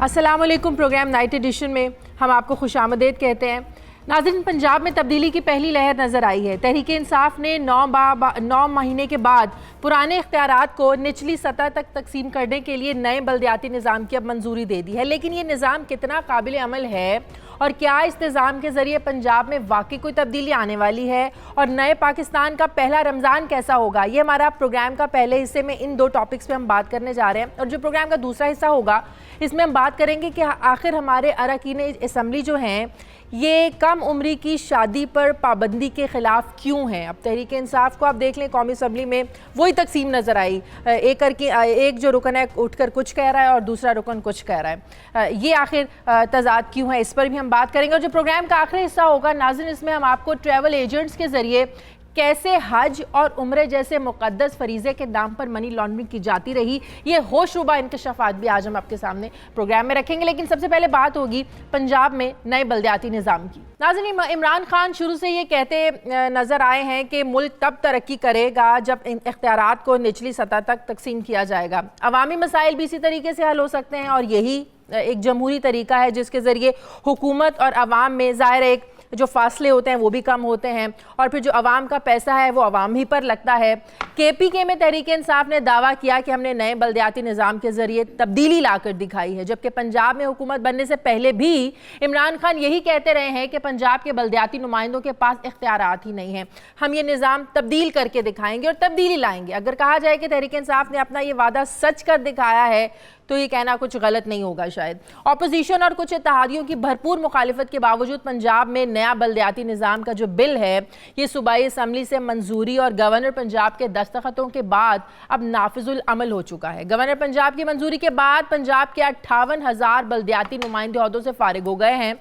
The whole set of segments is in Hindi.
अस्सलाम वालेकुम। प्रोग्राम नाइट एडिशन में हम आपको खुशामदीद कहते हैं। नाज़रीन, पंजाब में तब्दीली की पहली लहर नज़र आई है। तहरीक इंसाफ ने 9 महीने के बाद पुराने इख्तियारात को निचली सतह तक तकसीम करने के लिए नए बल्दियाती निज़ाम की अब मंजूरी दे दी है। लेकिन ये निज़ाम कितना काबिल अमल है और क्या इस निज़ाम के ज़रिए पंजाब में वाकई कोई तब्दीली आने वाली है और नए पाकिस्तान का पहला रमज़ान कैसा होगा, ये हमारा प्रोग्राम का पहले हिस्से में इन 2 टॉपिक्स पे हम बात करने जा रहे हैं। और जो प्रोग्राम का दूसरा हिस्सा होगा इसमें हम बात करेंगे कि आखिर हमारे अरकान असम्बली जो हैं ये कम उम्री की शादी पर पाबंदी के ख़िलाफ़ क्यों हैं। अब तहरीक इंसाफ को आप देख लें, कौमी असम्बली में वही तकसीम नज़र आई, एक जो रुकन है उठकर कुछ कह रहा है और दूसरा रुकन कुछ कह रहा है। ये आखिर तज़ाद क्यों है, इस पर भी हम बात करेंगे। और जो प्रोग्राम का आखिरी हिस्सा होगा नाज़रीन, इसमें हम आपको ट्रैवल एजेंट्स के ज़रिए कैसे हज और उम्रे जैसे मुक़द्दस फरीज़े के नाम पर मनी लॉन्ड्रिंग की जाती रही, ये होशरुबा इंकशाफात भी आज हम आपके सामने प्रोग्राम में रखेंगे। लेकिन सबसे पहले बात होगी पंजाब में नए बल्दियाती निज़ाम की। नाज़रीन, इमरान खान शुरू से ये कहते नज़र आए हैं कि मुल्क तब तरक्की करेगा जब इख्तियारात को निचली सतह तक तकसीम किया जाएगा। अवामी मसाइल भी इसी तरीके से हल हो सकते हैं और यही एक जमहूरी तरीका है जिसके ज़रिए हुकूमत और अवाम में ज़ाहिर एक जो फासले होते हैं वो भी कम होते हैं और फिर जो अवाम का पैसा है वो अवाम ही पर लगता है। KPK में तहरीक इंसाफ ने दावा किया कि हमने नए बल्दियाती निज़ाम के ज़रिए तब्दीली लाकर दिखाई है, जबकि पंजाब में हुकूमत बनने से पहले भी इमरान खान यही कहते रहे हैं कि पंजाब के बल्दियाती नुमाइंदों के पास इख्तियारात ही नहीं हैं, हम ये निज़ाम तब्दील करके दिखाएंगे और तब्दीली लाएंगे। अगर कहा जाए कि तहरीक इंसाफ ने अपना ये वादा सच कर दिखाया है तो ये कहना कुछ गलत नहीं होगा शायद। अपोजिशन और कुछ इत्तेहादियों की भरपूर मुखालिफत के बावजूद पंजाब में नया बल्दियाती निज़ाम का जो बिल है ये सूबाई असम्बली से मंजूरी और गवर्नर पंजाब के दस्तखतों के बाद अब नाफिजुल अमल हो चुका है। गवर्नर पंजाब की मंजूरी के बाद पंजाब के 58,000 बल्दियाती नुमाइंदे ओहदों से फारिग हो गए हैं।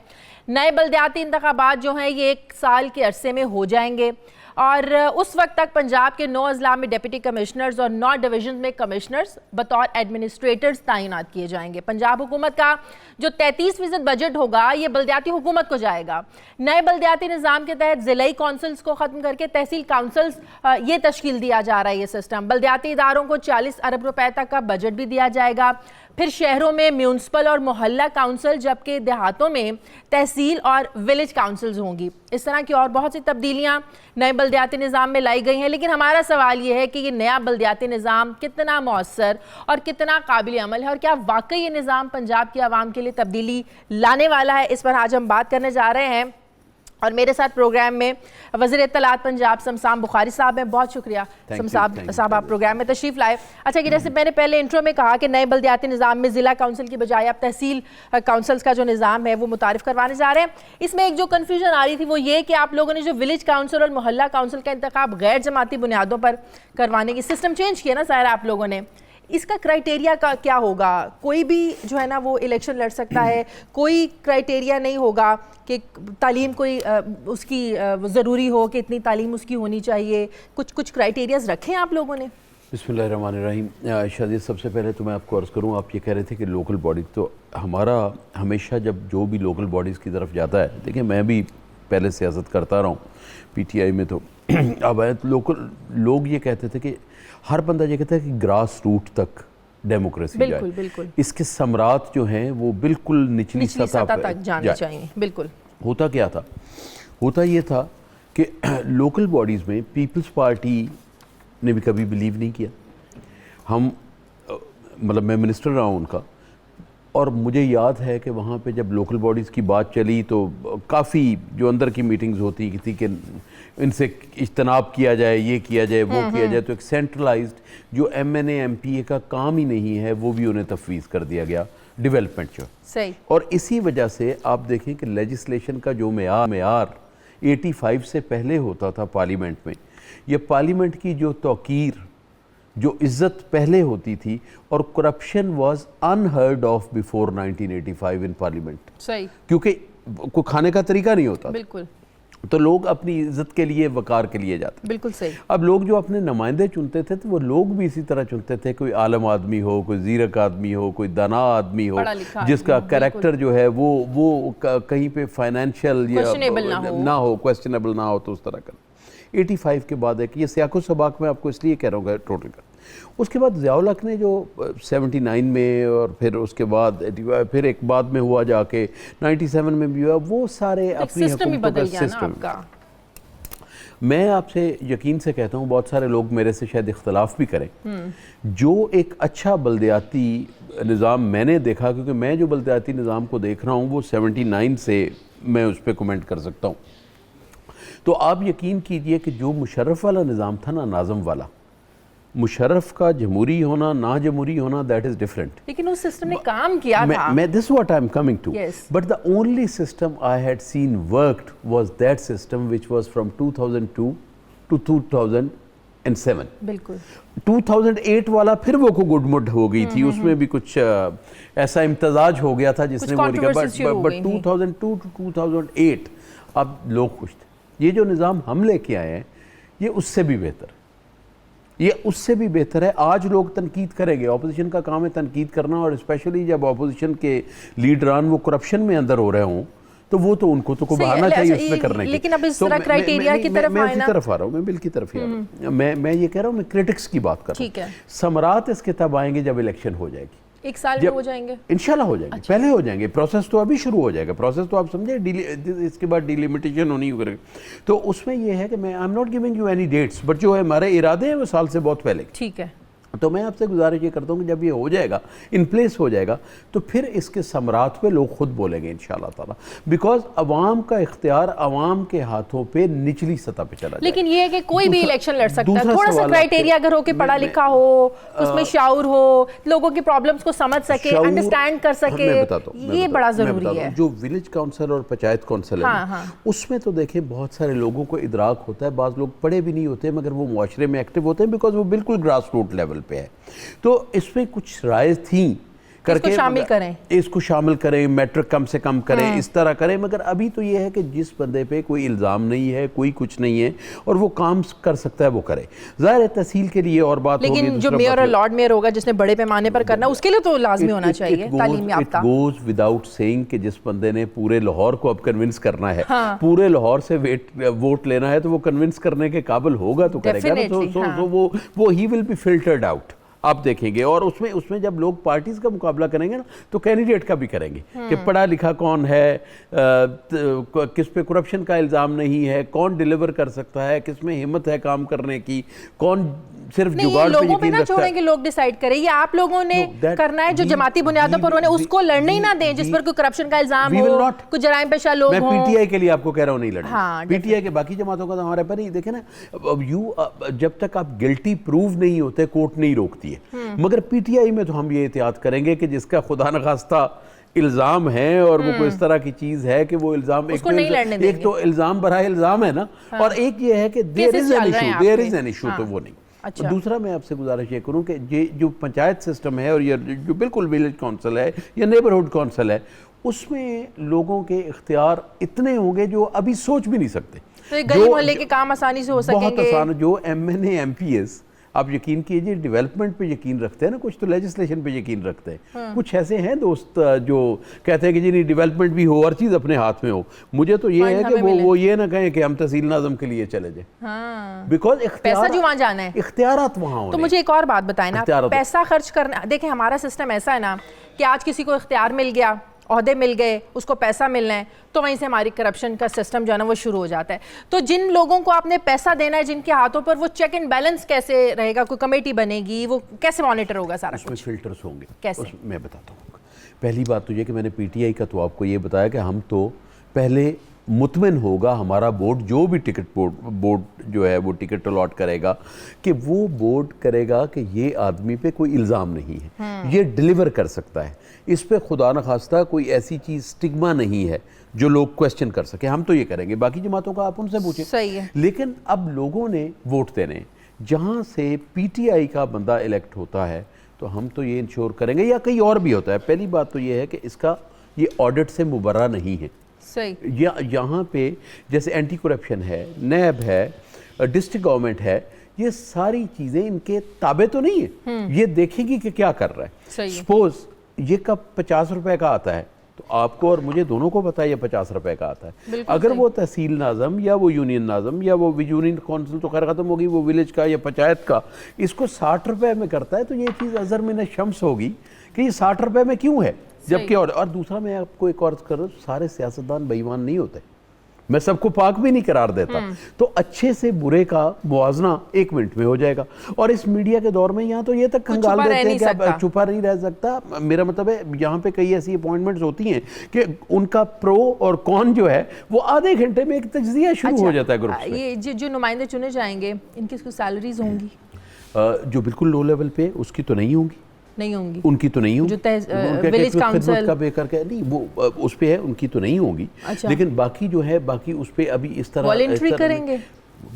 नए बल्दियाती इंतखाबात जो हैं ये 1 साल के अरसे में हो जाएंगे और उस वक्त तक पंजाब के 9 अजला में डिप्टी कमिश्नर्स और 9 डिवीजन में कमिश्नर्स बतौर एडमिनिस्ट्रेटर्स तैनात किए जाएंगे। पंजाब हुकूमत का जो 33% बजट होगा ये बल्दियाती हुकूमत को जाएगा। नए बल्दियाती निज़ाम के तहत ज़िलाई काउंसिल्स को ख़त्म करके तहसील काउंसिल्स ये तश्कील दिया जा रहा है। ये सिस्टम बल्दियाती इदारों को 40 अरब रुपए तक का बजट भी दिया जाएगा। फिर शहरों में म्यूनसिपल और मोहल्ला काउंसिल, जबकि देहातों में तहसील और विलेज काउंसिल्स होंगी। इस तरह की और बहुत सी तब्दीलियां नए बल्दियाती निज़ाम में लाई गई हैं। लेकिन हमारा सवाल ये है कि ये नया बल्दियाती निज़ाम कितना मौसर और कितना काबिल अमल है और क्या वाकई ये निज़ाम पंजाब की आवाम के लिए तब्दीली लाने वाला है, इस पर आज हम बात करने जा रहे हैं। और मेरे साथ प्रोग्राम में वज़ीर इत्तलात पंजाब शमशान बुखारी साहब हैं। बहुत शुक्रिया शमशान साहब, आप प्रोग्राम में तशरीफ़ लाए। अच्छा, कि जैसे मैंने पहले इंट्रो में कहा कि नए बल्दियाती निज़ाम में ज़िला काउंसिल की बजाय अब तहसील काउंसिल्स का जो निज़ाम है वो मुतारिफ़ करवाने जा रहे हैं। इसमें एक जो कन्फ्यूजन आ रही थी वो ये कि आप लोगों ने जो विलेज काउंसिल और मोहल्ला काउंसिल का इंतखाब गैर जमाती बुनियादों पर करवाने की सिस्टम चेंज किया ना सारा आप लोगों ने, इसका क्राइटेरिया का क्या होगा? कोई भी जो है ना वो इलेक्शन लड़ सकता है, कोई क्राइटेरिया नहीं होगा कि तालीम कोई उसकी ज़रूरी हो कि इतनी तालीम उसकी होनी चाहिए, कुछ क्राइटेरियाज रखें आप लोगों ने? बिस्मिल्लाहिर्रहमानिर्रहीम। शादी, सबसे पहले तो मैं आपको अर्ज़ करूँ, आप ये कह रहे थे कि लोकल बॉडी, तो हमारा हमेशा जब जो भी लोकल बॉडीज़ की तरफ जाता है, देखिए मैं भी पहले सियासत करता रहा हूँ PTI में, तो अब आए तो लोकल लोग ये कहते थे कि हर बंदा ये कहता है कि ग्रास रूट तक डेमोक्रेसी जाए, बिल्कुल इसके सम्राट जो हैं वो बिल्कुल निचली सतह तक जाने चाहिए। बिल्कुल। होता क्या था? होता ये था कि लोकल बॉडीज़ में पीपल्स पार्टी ने भी कभी बिलीव नहीं किया। हम मतलब मैं मिनिस्टर रहा हूँ उनका, और मुझे याद है कि वहाँ पे जब लोकल बॉडीज़ की बात चली तो काफ़ी जो अंदर की मीटिंग्स होती थी कि इनसे इज्तनाब किया जाए, ये किया जाए, वो किया जाए, तो एक सेंट्रलाइज्ड जो MNA MPA का काम ही नहीं है वो भी उन्हें तफवीज़ कर दिया गया, डेवलपमेंट जो सही। और इसी वजह से आप देखें कि लेजिस्लेशन का जो मेयार 85 से पहले होता था पार्लियामेंट में, ये पार्लियामेंट की जो तौकीर, जो इज्जत पहले होती थी, और corruption was unheard of before 1985 in parliament. सही। क्योंकि कोई खाने का तरीका नहीं होता, बिल्कुल, तो लोग अपनी इज्जत के लिए, वकार के लिए जाते। बिल्कुल सही। अब लोग जो अपने नुमाइंदे चुनते थे तो वो लोग भी इसी तरह चुनते थे, कोई आलम आदमी हो, कोई जीरक आदमी हो, कोई दाना आदमी हो, जिसका कैरेक्टर जो है वो कहीं पे फाइनेंशियल ना हो, क्वेश्चनेबल ना हो, तो उस तरह का। 85 के बाद है कि ये सियाको सबाक में आपको इसलिए कह रहा हूँ टोटल का, उसके बाद ज़ियाउल हक ने जो 79 में और फिर उसके बाद फिर एक बाद में हुआ जाके 97 में भी हुआ, वो सारे अपनी सिस्टम ही बदल गया ना सिस्टम। आपका। मैं आपसे यकीन से कहता हूँ, बहुत सारे लोग मेरे से शायद इख्तलाफ भी करें, जो एक अच्छा बल्दियाती निज़ाम मैंने देखा, क्योंकि मैं जो बल्दियाती निज़ाम को देख रहा हूँ वो 79 से मैं उस पर कमेंट कर सकता हूँ। तो आप यकीन कीजिए कि जो मुशर्रफ वाला निज़ाम था ना, नाज़म वाला, मुशर्रफ का जमहूरी होना ना जमहूरी होना, दैट इज़ डिफरेंट। लेकिन उस सिस्टम ने काम किया था। मैं this what I am coming to, Yes. But the only system I had seen worked was that system which was from 2002 to 2007। बिल्कुल। 2008 वाला फिर वो को गुडमुड हो गई थी, उसमें भी कुछ ऐसा इम्तजाज हो गया था जिसने वो निकाला, controversies शुरू हो बट गई थी। 2002 टू 2008 अब लोग खुश थे। ये जो निज़ाम हम लेके आए हैं ये उससे भी बेहतर, ये उससे भी बेहतर है। आज लोग तनकीद करेंगे, ऑपोजिशन का काम है तनकीद करना, और स्पेशली जब ऑपोजिशन के लीडरान वो करप्शन में अंदर हो रहे हों तो वो तो उनको तो को बहाना चाहिए उसमें करने की। लेकिन अब इस तरह क्राइटेरिया की तरफ मैं आए उसी ना, तरफ आ रहा हूँ, मैं बिल की तरफ ही आ रहा हूँ। मैं ये कह रहा हूँ, मैं क्रिटिक्स की बात कर रहा हूँ। ठीक है। समरात इसके तब आएंगे जब इलेक्शन हो जाएगी, 1 साल में हो जाएंगे इंशाल्लाह हो जाएंगे। पहले हो जाएंगे, प्रोसेस तो अभी शुरू हो जाएगा। प्रोसेस तो आप समझे, इसके बाद डिलिमिटेशन होनी होगी। तो उसमें यह है कि मैं I am not giving you any dates, but जो है हमारे इरादे हैं वो साल से बहुत पहले। ठीक है। तो मैं आपसे गुजारिश ये करता हूँ कि जब ये हो जाएगा, इन प्लेस हो जाएगा, तो फिर इसके समरात पे लोग खुद बोलेंगे इंशाल्लाह ताला, बिकॉज अवाम का इख्तियार अवाम के हाथों पे निचली सतह पे चला जाए। लेकिन ये है कि कोई भी इलेक्शन लड़ सकता है, थोड़ा सा सवाल क्राइटेरिया अगर हो कि पढ़ा लिखा हो, उसमें शाऊर हो, लोगों की प्रॉब्लम्स को समझ सके, अंडरस्टैंड कर सके, मैं बताता हूँ, ये बड़ा जरूरी है। जो विलेज काउंसिल और पंचायत काउंसिल है, हाँ, हाँ। उसमें तो देखें बहुत सारे लोगों को इदराक होता है, बाज़ लोग पढ़े भी नहीं होते मगर वो मुआशरे में एक्टिव होते हैं, बिकॉज वो बिल्कुल ग्रास रूट लेवल पे है। तो इसमें कुछ राय थी करके इसको शामिल करें, मैट्रिक कम से कम करें, इस तरह करें, मगर अभी तो ये है कि जिस बंदे पे कोई इल्ज़ाम नहीं है, कोई कुछ नहीं है और वो काम कर सकता है वो करे। ज़ाहिर है तहसील के लिए और बात होगी, लेकिन जो मेयर और लॉर्ड मेयर होगा जिसने बड़े पैमाने पर करना, उसके लिए तो लाजमी होना चाहिए तालीम याफ्ता। इट गोज विदाउट सेइंग कि जिस बंदे ने पूरे लाहौर को अब कन्विंस करना है, पूरे लाहौर से वोट लेना है, तो वो कन्विंस करने के काबिल होगा तो करेगा ना। तो वो he will be filtered out, आप देखेंगे। और उसमें जब लोग पार्टीज का मुकाबला करेंगे ना, तो कैंडिडेट का भी करेंगे कि पढ़ा लिखा कौन है, किस पे करप्शन का इल्ज़ाम नहीं है, कौन डिलीवर कर सकता है, किस में हिम्मत है काम करने की, कौन सिर्फ जुगाड़ पे यकीन रखता है। छोड़ेंगे लोग डिसाइड करें, ये आप लोगों ने करना है। जो जमाती बुनियादों पर उन्हें उसको लड़ने ही ना दें जिस पर कोई करप्शन का इल्जाम हो, कुछ जराइम पेशा लोग मैं पीटीआई के लिए आपको कह रहा हूँ नहीं लड़ना। हाँ, पीटीआई के बाकी जमातों का तो हमारे पर ही देखे ना, जब तक आप गिल्टी प्रूव नहीं होते कोर्ट नहीं रोकती है, मगर पीटीआई में तो हम ये एहतियात करेंगे कि जिसका खुदा न खास्ता इल्जाम है और वो कोई इस तरह की चीज है कि वो इल्जाम एक तो इल्जाम बरा इल्जाम है ना, और एक ये है कि देयर इज एन इशू, तो वो नहीं। अच्छा। दूसरा मैं आपसे गुजारिश ये करूं कि ये जो पंचायत सिस्टम है और ये जो बिल्कुल विलेज काउंसिल है या नेबरहुड काउंसिल है, उसमें लोगों के इख्तियार इतने होंगे जो अभी सोच भी नहीं सकते। तो गली मोहल्ले के काम आसानी से हो सकेंगे, बहुत आसान। जो एमएनए एमपीएस आप यकीन कीजिए डेवलपमेंट पे यकीन रखते हैं ना, कुछ तो लेजिस्लेशन पे यकीन रखते हैं। कुछ ऐसे हैं दोस्त जो कहते हैं कि जी नहीं डेवलपमेंट भी हो, हर चीज़ अपने हाथ में हो। मुझे तो ये है कि वो ये ना कहें कि हम तहसील नाज़म के लिए चले जाए, बिकॉज पैसा जो वहाँ जाना है, इख्तियारात वहाँ हो। तो मुझे एक और बात बताएं ना, पैसा खर्च करना, देखें हमारा सिस्टम ऐसा है ना कि आज किसी को इख्तियार मिल गया, ओहदे मिल गए, उसको पैसा मिलना है, तो वहीं से हमारी करप्शन का सिस्टम जो है ना वो शुरू हो जाता है। तो जिन लोगों को आपने पैसा देना है, जिनके हाथों पर, वो चेक एंड बैलेंस कैसे रहेगा? कोई कमेटी बनेगी, वो कैसे मॉनिटर होगा सारा कुछ? फिल्टर्स होंगे। कैसे? मैं बताता हूँ। पहली बात तो ये कि मैंने पीटीआई का तो आपको ये बताया कि हम तो पहले मुतमिन होगा हमारा बोर्ड, जो भी टिकट बोर्ड जो है वो टिकट अलॉट करेगा, कि वो बोर्ड करेगा कि ये आदमी पे कोई इल्ज़ाम नहीं है, ये डिलीवर कर सकता है, इस पे खुदा न खास्ता कोई ऐसी चीज़ स्टिग्मा नहीं है जो लोग क्वेश्चन कर सके। हम तो ये करेंगे, बाकी जमातों का आप उनसे पूछें। सही है। लेकिन अब लोगों ने वोट देने, जहाँ से पीटीआई का बंदा इलेक्ट होता है, तो हम तो ये इंश्योर करेंगे, या कहीं और भी होता है। पहली बात तो ये है कि इसका ये ऑडिट से मुबर्रा नहीं है। सही। यहाँ पे जैसे एंटी करप्शन है, नैब है, डिस्ट्रिक्ट गवर्नमेंट है, ये सारी चीज़ें इनके ताबे तो नहीं है। ये देखेगी कि क्या कर रहा है। सपोज ये कब 50 रुपए का आता है, तो आपको और मुझे दोनों को पता है ये 50 रुपए का आता है। अगर सही। वो तहसील नाज़म या वो यूनियन नाज़म या वो यूनियन काउंसिल तो खैर ख़त्म होगी, वो विलेज का या पंचायत का इसको 60 रुपए में करता है, तो ये चीज़ अज़र में शम्स होगी कि ये 60 रुपए में क्यों है। जबकि और दूसरा मैं आपको एक और करूँ, सारे सियासतदान बेईमान नहीं होते, मैं सबको पाक भी नहीं करार देता। तो अच्छे से बुरे का मुआवजा 1 मिनट में हो जाएगा। और इस मीडिया के दौर में यहाँ तो ये तक खंगाल देते हैं कि आप चुपा नहीं रह सकता। मेरा मतलब है यहाँ पे कई ऐसी अपॉइंटमेंट्स होती हैं कि उनका प्रो और कॉन जो है वो आधे घंटे में एक तज्जिया शुरू हो जाता है ग्रुप में। ये जो नुमाइंदे चुने जाएंगे इनकी सैलरीज होंगी जो बिल्कुल लो लेवल पे उसकी तो नहीं होंगी, नहीं होंगी, उनकी तो नहीं होंगी। विलेज काउंसिल का बेकर के नहीं, वो उस पे है, उनकी तो नहीं होगी। अच्छा। लेकिन बाकी जो है, बाकी उस पे अभी इस तरह वॉलंटरी करेंगे,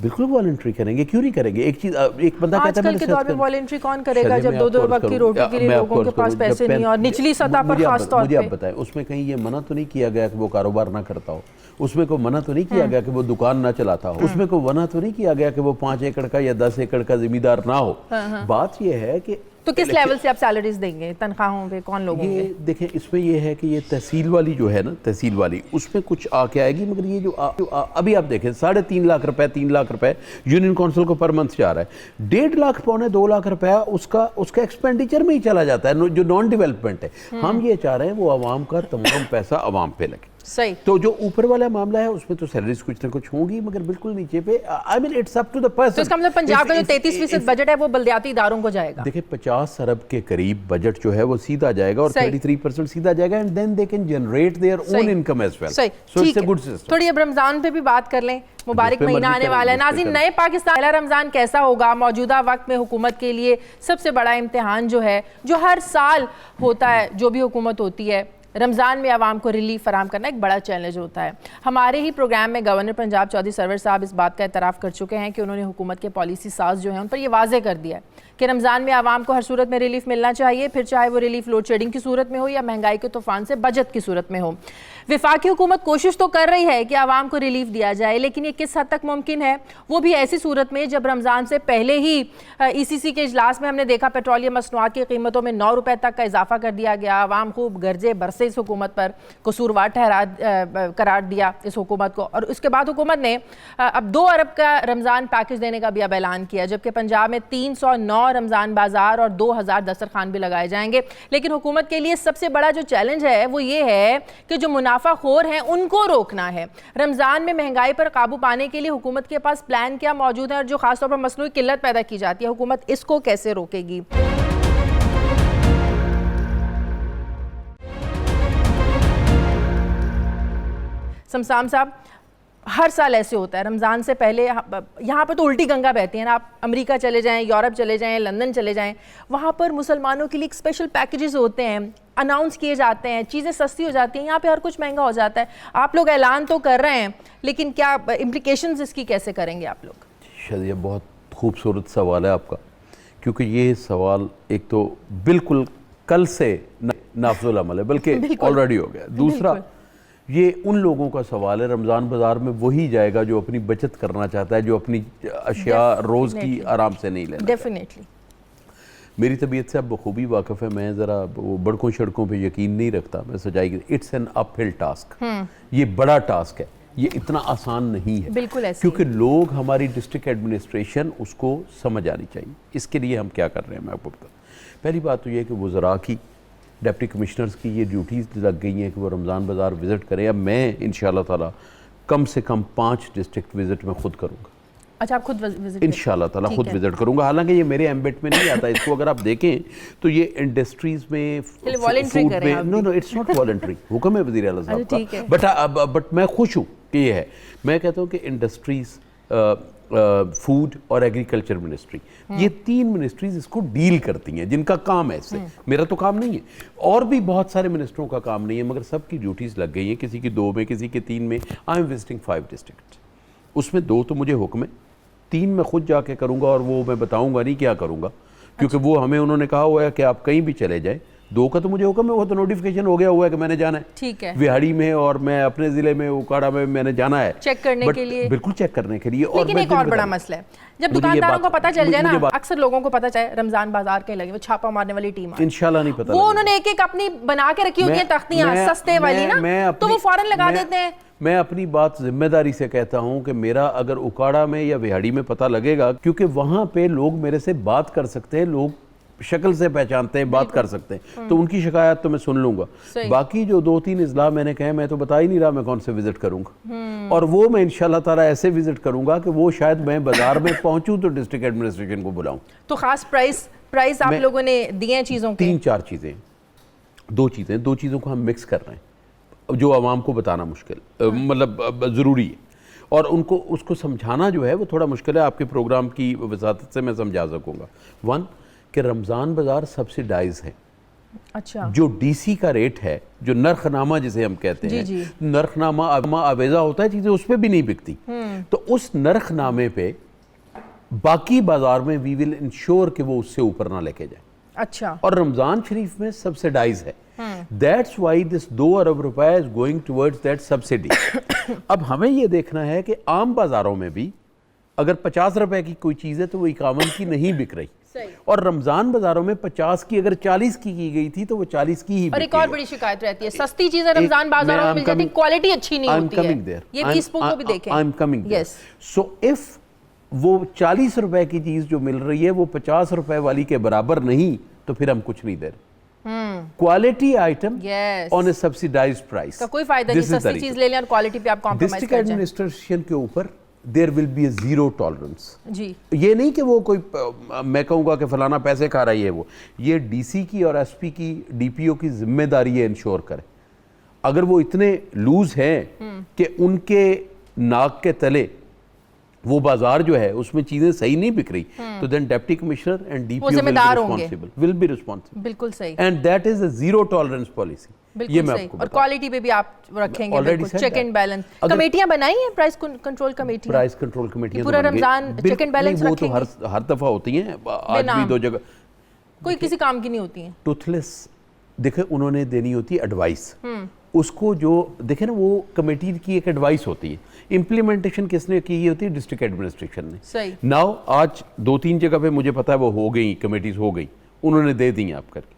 बिल्कुल वॉलंटरी करेंगे, क्यों नहीं करेंगे। एक चीज, एक बंदा कहता है आजकल के दौर में वॉलंटरी कौन करेगा जब 2-2 वक्त की रोटी के लिए लोगों के पास पैसे नहीं और निचली सतह पर खास तौर पे। मुझे आप बताएं, उसमें कहीं ये मना तो नहीं किया गया कि वो कारोबार ना करता हो, उसमें कोई मना तो नहीं किया गया कि वो दुकान ना चलाता हो, उसमें कोई मना तो नहीं किया गया कि वो 5 एकड़ का या 10 एकड़ का जिम्मेदार ना हो। बात ये है कि तो किस लेवल से आप सैलरीज देंगे, तनख्वाहों पे कौन लोग होंगे? ये देखें, इसमें ये है कि ये तहसील वाली जो है ना, तहसील वाली उसमें कुछ आके आएगी, मगर ये जो अभी आप देखें 3.5 लाख रुपए 3 लाख रुपए यूनियन काउंसिल को पर मंथ जा रहा है। 1.5 लाख पौने 2 लाख रुपया उसका एक्सपेंडिचर में ही चला जाता है, जो नॉन डेवलपमेंट है। हम ये चाह रहे हैं वो आवाम का तमाम पैसा आवाम पे लगे। सही। तो जो ऊपर वाला मामला है उसमें तो सैलरीज कुछ ना कुछ होंगी, मगर बिल्कुल नीचे पे I mean it's up to the person. तो इसका मतलब पंजाब का जो 33% बजट है वो बलदियाती इदारों को जाएगा। देखिए 50 अरब के करीब बजट जो है वो सीधा जाएगा और 33% सीधा जाएगा, and then they can generate their own income as well. So it's a good system. थोड़ी अब रमजान पे भी बात कर लें, मुबारक महीना आने वाला है। नाज़रीन, नए पाकिस्तान पहला रमजान कैसा होगा? मौजूदा वक्त में हुकूमत के लिए सबसे बड़ा इम्तिहान जो है, जो हर साल होता है, जो भी हुकूमत होती है, रमज़ान में आवाम को रिलीफ फराम करना एक बड़ा चैलेंज होता है। हमारे ही प्रोग्राम में गवर्नर पंजाब चौधरी सरवर साहब इस बात का एतराफ़ कर चुके हैं कि उन्होंने हुकूमत के पॉलिसी साज जो हैं उन पर यह वाज़े कर दिया है कि रमज़ान में आवाम को हर सूरत में रिलीफ मिलना चाहिए, फिर चाहे वो रिलीफ लोड शेडिंग की सूरत में हो या महंगाई के तूफान से बचत की सूरत में हो। विफाकी हुकूमत कोशिश तो कर रही है कि आवाम को रिलीफ दिया जाए, लेकिन ये किस हद तक मुमकिन है? वो भी ऐसी सूरत में जब रमज़ान से पहले ही ECC के इजलास में हमने देखा पेट्रोलियम मसनूआत की कीमतों में 9 रुपए तक का इजाफा कर दिया गया। आवाम खूब गर्जे बरसे इस हुकूमत पर, कसूरवार करार दिया इस हुकूमत को, और उसके बाद हुकूमत ने अब 2 अरब का रमज़ान पैकेज देने का भी अब ऐलान किया, जबकि पंजाब में 309 रमज़ान बाजार और 2000 दस्तरखान भी लगाए जाएंगे। लेकिन हुकूमत के लिए सबसे बड़ा जो चैलेंज है वो ये है कि जो मुनाफाखोर हैं उनको रोकना है। रमज़ान में महंगाई पर काबू पाने के लिए हुकूमत के पास प्लान क्या मौजूद है, और जो खासतौर पर मसनूई किल्लत पैदा की जाती है, हुकूमत इसको कैसे रोकेगी? समसाम साहब, हर साल ऐसे होता है, रमज़ान से पहले यहाँ पर तो उल्टी गंगा बहती है ना। आप अमेरिका चले जाएं, यूरोप चले जाएं, लंदन चले जाएं, वहाँ पर मुसलमानों के लिए एक स्पेशल पैकेजेस होते हैं, अनाउंस किए जाते हैं, चीज़ें सस्ती हो जाती हैं। यहाँ पे हर कुछ महंगा हो जाता है। आप लोग ऐलान तो कर रहे हैं, लेकिन क्या इम्प्लिकेशंस इसकी कैसे करेंगे आप लोग? शायद बहुत खूबसूरत सवाल है आपका, क्योंकि ये सवाल एक तो बिल्कुल कल से नाफजुल अमल है, बल्कि ऑलरेडी हो गया। दूसरा, ये उन लोगों का सवाल है, रमज़ान बाज़ार में वही जाएगा जो अपनी बचत करना चाहता है, जो अपनी अशिया रोज़ की आराम से नहीं लेना। डेफिनेटली मेरी तबीयत से आप बखूबी वाकिफ़ है, मैं ज़रा वो बड़कों सड़कों पे यकीन नहीं रखता, मैं सच्चाई की। इट्स एन अपहिल टास्क, ये बड़ा टास्क है, ये इतना आसान नहीं है। बिल्कुल ऐसे, क्योंकि लोग, हमारी डिस्ट्रिक्ट एडमिनिस्ट्रेशन उसको समझ आनी चाहिए। इसके लिए हम क्या कर रहे हैं मैं आपको बताऊँ। पहली बात तो ये कि वज़रा की, डिप्टी कमिश्नर्स की ये ड्यूटीज़ लग गई हैं कि वो रमज़ान बाज़ार विज़िट करें। अब मैं इंशाल्लाह ताला कम से कम 5 डिस्ट्रिक्ट विज़िट मैं खुद करूँगा। अच्छा, आप खुद विज़िट? इंशाल्लाह ताला खुद विज़िट करूँगा। हालांकि ये मेरे एम्बिट में नहीं आता। इसको अगर आप देखें तो ये इंडस्ट्रीज़ में, फूड में, नो इट्स नॉट वॉलंटरी, हुक्म है वज़ीर आला साहब का। बट मैं खुश हूँ कि ये है। मैं कहता हूँ कि इंडस्ट्रीज़, फूड और एग्रीकल्चर मिनिस्ट्री, ये 3 मिनिस्ट्रीज इसको डील करती हैं, जिनका काम है इससे। मेरा तो काम नहीं है, और भी बहुत सारे मिनिस्टरों का काम नहीं है, मगर सबकी ड्यूटीज़ लग गई हैं, किसी की 2 में, किसी के 3 में। आई एम विजिटिंग 5 डिस्ट्रिक्ट, उसमें 2 तो मुझे हुक्म है, 3 मैं खुद जाके करूँगा, और वो मैं बताऊँगा नहीं क्या करूँगा, क्योंकि वो हमें उन्होंने कहा हुआ है कि आप कहीं भी चले जाएँ, 2 का तो मुझे हुक्म है, वो तो नोटिफिकेशन हो गया हुआ है कि मैंने जाना है, ठीक है, विहाड़ी में और मैं अपने ज़िले में उकाड़ा में मैंने जाना है चेक करने But के लिए। बिल्कुल चेक करने के लिए। लेकिन एक और बड़ा मसला है, जब दुकानदारों को पता चल जाए ना, अक्सर लोगों को पता चाहे रमजान बाजार के लगे, वो छापा मारने वाली टीम है, इंशाल्लाह नहीं पता, वो उन्होंने एक एक अपनी बना के रखी होती है तख्तियां सस्ते वाली ना, तो वो फौरन लगा देते हैं। मैं अपनी बात जिम्मेदारी से कहता हूं कि मेरा अगर उकाड़ा में या विहाड़ी में पता लगेगा, क्योंकि वहां पे लोग मेरे से बात कर सकते हैं, लोग शक्ल से पहचानते हैं, बात कर सकते हैं, तो उनकी शिकायत तो मैं सुन लूंगा। बाकी जो 2-3 इजला मैंने कहे, मैं तो बता ही नहीं रहा मैं कौन से विजिट करूंगा, और वो मैं इंशाल्लाह ताला ऐसे विजिट करूंगा कि वो शायद मैं बाजार में पहुंचूं तो डिस्ट्रिक्ट एडमिनिस्ट्रेशन को बुलाऊं। तो खास प्राइस आप लोगों ने दिए हैं चीज़ों के? 3-4 चीज़ें, 2 चीज़ों को हम मिक्स कर रहे हैं जो आवाम को बताना मुश्किल मतलब ज़रूरी है, और उनको उसको समझाना जो है वो थोड़ा मुश्किल है। आपके प्रोग्राम की वसातत से मैं समझा सकूँगा। 1 कि रमज़ान बाज़ार सब्सिडाइज है। अच्छा, जो डीसी का रेट है, जो नरखनामा जिसे हम कहते हैं, नरखनामा आवेजा होता है, चीज़ें उस पर भी नहीं बिकती, तो उस नरखनामे पे बाकी बाजार में वी विल इंश्योर कि वो उससे ऊपर ना लेके जाए। अच्छा, और रमजान शरीफ में सब्सिडाइज है, दैट्स वाई दिस 2 अरब रुपए is going towards that subsidy. अब हमें ये देखना है कि आम बाजारों में भी अगर 50 रुपए की कोई चीज़ है तो वो 51 की नहीं बिक रही, और रमजान बाजारों में 50 की अगर 40 की गई थी तो वो 40 की ही। और एक और बड़ी शिकायत रहती है, सस्ती चीजें रमजान बाजारों में मिल जाती, क्वालिटी अच्छी नहीं होती है। ये भी इसको भी देखें। I am coming there. So if वो 40 रुपए की चीज जो मिल रही है वो 50 रुपए वाली के बराबर नहीं, तो फिर हम कुछ नहीं दे रहे। Quality item on A subsidised price का कोई फायदा नहीं, सस्ती चीज ले लें और क्वालिटी पे आप कॉम्प्रोमाइज कर जाएं। डिस्ट्रिक्ट एडमिनिस्ट्रेशन के ऊपर there will be a zero tolerance जी। ये नहीं कि वो कोई मैं कहूँगा कि फलाना पैसे खा रही है, वो ये डीसी की और एसपी की, डीपीओ की जिम्मेदारी है इंश्योर करे। अगर वो इतने लूज हैं कि उनके नाक के तले वो बाजार जो है उसमें चीजें सही नहीं बिक रही, तो then deputy commissioner and DPO will be responsible. बिल्कुल सही। And that is a zero tolerance policy. ये मैं आपको, और क्वालिटी पे भी आप रखेंगे बिल्कुल चेक एंड बैलेंस। कमेटियां बनाई हैं, price control committee, price control कमेटियां पूरा रमजान चेक एंड बैलेंस रखेंगे। वो तो हर दफा होती हैं, आज भी 2 जगह, कोई किसी काम की नहीं होती हैं। टूथलेस देखे उन्होंने देनी होती है एडवाइस, उसको जो देखे ना वो कमेटी की एक एडवाइस होती है, इम्प्लीमेंटेशन किसने की होती है? डिस्ट्रिक्ट एडमिनिस्ट्रेशन ने। सही। नाउ आज 2-3 जगह पे मुझे पता है वो हो गई, कमेटीज हो गई, उन्होंने दे दी आप करके।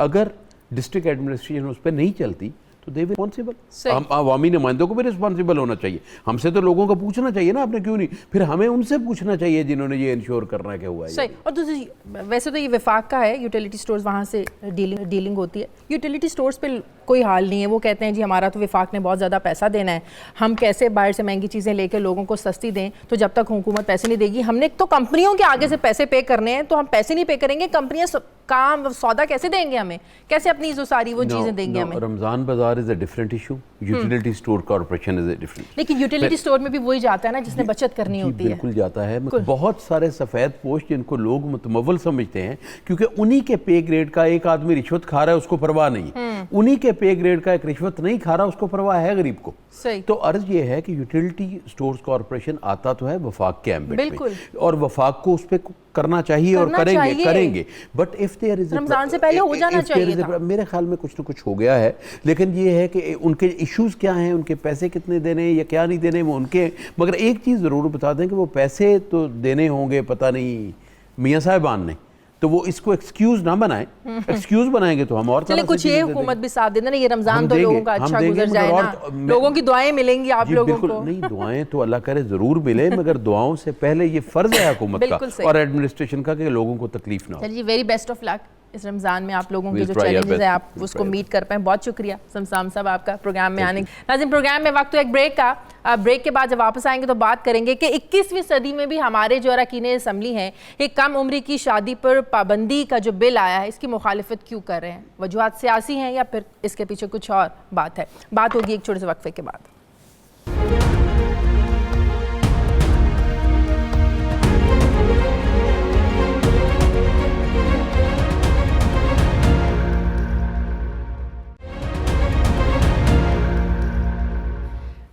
अगर डिस्ट्रिक्ट एडमिनिस्ट्रेशन उस पर नहीं चलती तो दे रिस्पॉन्सिबल, हम अवामी नुमाइंदों को भी रिस्पॉन्सिबल होना चाहिए। हमसे तो लोगों को पूछना चाहिए ना, आपने क्यों नहीं, फिर हमें उनसे पूछना चाहिए जिन्होंने ये इंश्योर करना है कि हुआ है। सही। और दूसरी, वैसे तो ये विफाक का है, यूटिलिटी स्टोर्स, वहाँ से डीलिंग होती है। यूटिलिटी स्टोर्स पे कोई हाल नहीं है, वो कहते हैं जी हमारा तो विफाक ने बहुत ज़्यादा पैसा देना है, हम कैसे बाहर से महंगी चीज़ें लेकर लोगों को सस्ती दें, तो जब तक हुकूमत पैसे नहीं देगी, हमने तो कंपनियों के आगे से पैसे पे करने हैं, तो हम पैसे नहीं पे करेंगे, कंपनियां काम सौदा कैसे देंगे हमें, कैसे अपनी जो सारी वो चीज़ें देंगे हमें। रमजान बाजार is a different issue, utility store corporation is a different. लेकिन यूटिलिटी स्टोर में भी वही जाता है ना जिसने बचत करनी होती है। बिल्कुल जाता है। बहुत सारे सफ़ेद पोस्ट जिनको लोग मुतमव्वल समझते हैं, क्योंकि उन्हीं के पे ग्रेड का एक आदमी रिश्वत खा रहा है उसको परवाह नहीं, उन्हीं के पे ग्रेड का एक रिश्वत नहीं खा रहा उसको परवाह है गरीब को। सही। तो अर्ज ये है कि यूटिलिटी स्टोर्स कॉर्पोरेशन आता तो है वफाक के एम्बिट में, और वफाक को उस पर करना चाहिए और करेंगे, but if there is Ramzan से पहले हो जाना चाहिए था। मेरे ख्याल में कुछ ना कुछ हो गया है, लेकिन ये है कि उनके इश्यूज क्या हैं, उनके पैसे कितने देने या क्या नहीं देने वो उनके, मगर एक चीज़ ज़रूर बता दें कि वो पैसे तो देने होंगे, पता नहीं मियाँ साहिबान ने, तो वो इसको एक्सक्यूज ना बनाएं। एक्सक्यूज बनाएंगे तो हम और चलिए कुछ ये हुकूमत भी साथ देना, ये रमजान तो लोगों का अच्छा गुजर जाए ना, लोगों की दुआएं मिलेंगी आप लोगों को। नहीं, दुआएं तो अल्लाह करे जरूर मिले, मगर दुआओं से पहले ये फर्ज है हुकूमत का और एडमिनिस्ट्रेशन का कि लोगों को तकलीफ ना हो। चलिए वेरी बेस्ट ऑफ लक इस रमज़ान में, आप लोगों के जो चैलेंजेस हैं आप उसको मीट कर पाएँ। बहुत शुक्रिया समसाम साहब आपका प्रोग्राम में आने। नाज़रीन, प्रोग्राम में वक्त एक ब्रेक का, ब्रेक के बाद जब वापस आएंगे तो बात करेंगे कि 21वीं सदी में भी हमारे जो अरकान असम्बली हैं ये कम उम्री की शादी पर पाबंदी का जो बिल आया है इसकी मुखालिफत क्यों कर रहे हैं? वजूहात सियासी हैं या फिर इसके पीछे कुछ और बात है? बात होगी एक छोटे से वक्फे के बाद।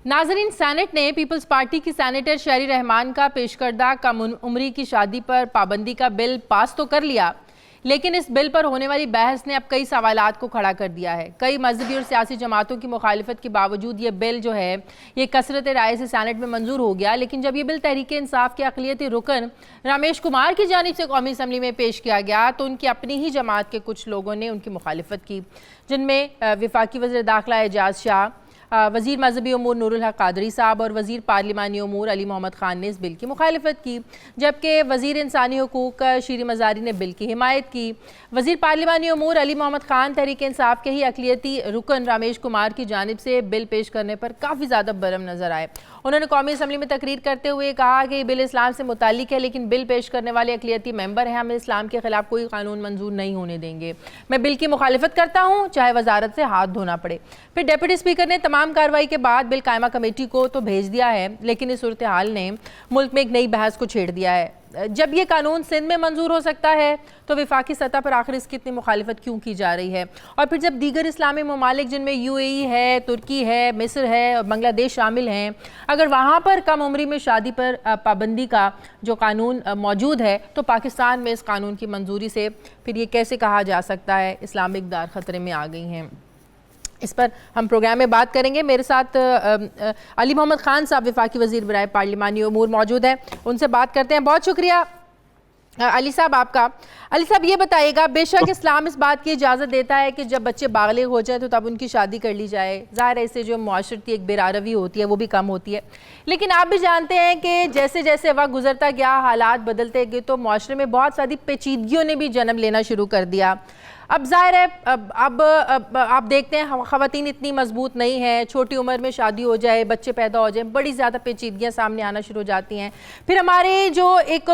नाजरीन, सेनेट ने पीपल्स पार्टी की सेनेटर शहरी रहमान का पेश करदा कम उम्री की शादी पर पाबंदी का बिल पास तो कर लिया, लेकिन इस बिल पर होने वाली बहस ने अब कई सवालात को खड़ा कर दिया है। कई मजहबी और सियासी जमातों की मुखालिफत के बावजूद ये बिल जो है ये कसरत राय से सेनेट में मंजूर हो गया, लेकिन जब ये बिल तहरीक इंसाफ के अक़लियती रुकन रमेश कुमार की जानिब से कौमी असम्बली में पेश किया गया तो उनकी अपनी ही जमात के कुछ लोगों ने उनकी मुखालिफत की, जिनमें वफाकी वज़ीर दाखिला एजाज शाह, वज़ीर मजहबी अमूर नूरुल हक कादरी साहब और वज़ीर पार्लिमानी अमूर अली मोहम्मद ख़ान ने इस बिल की मुखालिफत की, जबकि वज़ीर इंसानी हुकूक शीरी मज़ारी ने बिल की हिमायत की। वज़ीर पार्लिमानी अमूर अली मोहम्मद ख़ान तहरीक इंसाफ के ही अक़लियती रुकन रमेश कुमार की जानिब से बिल पेश करने पर काफ़ी ज़्यादा बरम नज़र आए। उन्होंने कौमी असम्बली में तकरीर करते हुए कहा कि बिल इस्लाम से मुतालिक है, लेकिन बिल पेश करने वाले अक़लियती मेंबर हैं, हम इस्लाम के ख़िलाफ़ कोई कानून मंजूर नहीं होने देंगे। मैं बिल की मुखालिफत करता हूँ, चाहे वजारत से हाथ धोना पड़े। फिर डिप्टी स्पीकर ने तमाम कार्रवाई के बाद बिल कायमा कमेटी को तो भेज दिया है, लेकिन इस सूरत हाल ने मुल्क में एक नई बहस को छेड़ दिया है। जब ये कानून सिंध में मंजूर हो सकता है तो वफाकी सतह पर आखिर इसकी इतनी मुखालिफत क्यों की जा रही है? और फिर जब दीगर इस्लामी ममालिक जिनमें UAE है, तुर्की है, मिस्र है और बांग्लादेश शामिल हैं, अगर वहाँ पर कम उम्री में शादी पर पाबंदी का जो कानून मौजूद है तो पाकिस्तान में इस कानून की मंजूरी से फिर ये कैसे कहा जा सकता है इस्लामिक दार ख़तरे में आ गई हैं? इस पर हम प्रोग्राम में बात करेंगे। मेरे साथ अली मोहम्मद ख़ान साहब वफाकी वज़ीर बराए पार्लिमानी अमूर मौजूद हैं, उनसे बात करते हैं। बहुत शुक्रिया अली साहब आपका। अली साहब ये बताइएगा, बेशक इस्लाम इस बात की इजाज़त देता है कि जब बच्चे बालिग हो जाए तो तब उनकी शादी कर ली जाए, ज़ाहिर है इससे जो माशरती एक बेरारवी होती है वो भी कम होती है, लेकिन आप भी जानते हैं कि जैसे जैसे वक्त गुजरता गया, हालात बदलते गए तो माशरे में बहुत सारी पेचीदगियों ने भी जन्म लेना शुरू कर दिया। अब ज़ाहिर है अब आप देखते हैं ख़वातीन इतनी मजबूत नहीं है, छोटी उम्र में शादी हो जाए, बच्चे पैदा हो जाए, बड़ी ज़्यादा पेचीदगियाँ सामने आना शुरू हो जाती हैं। फिर हमारे जो एक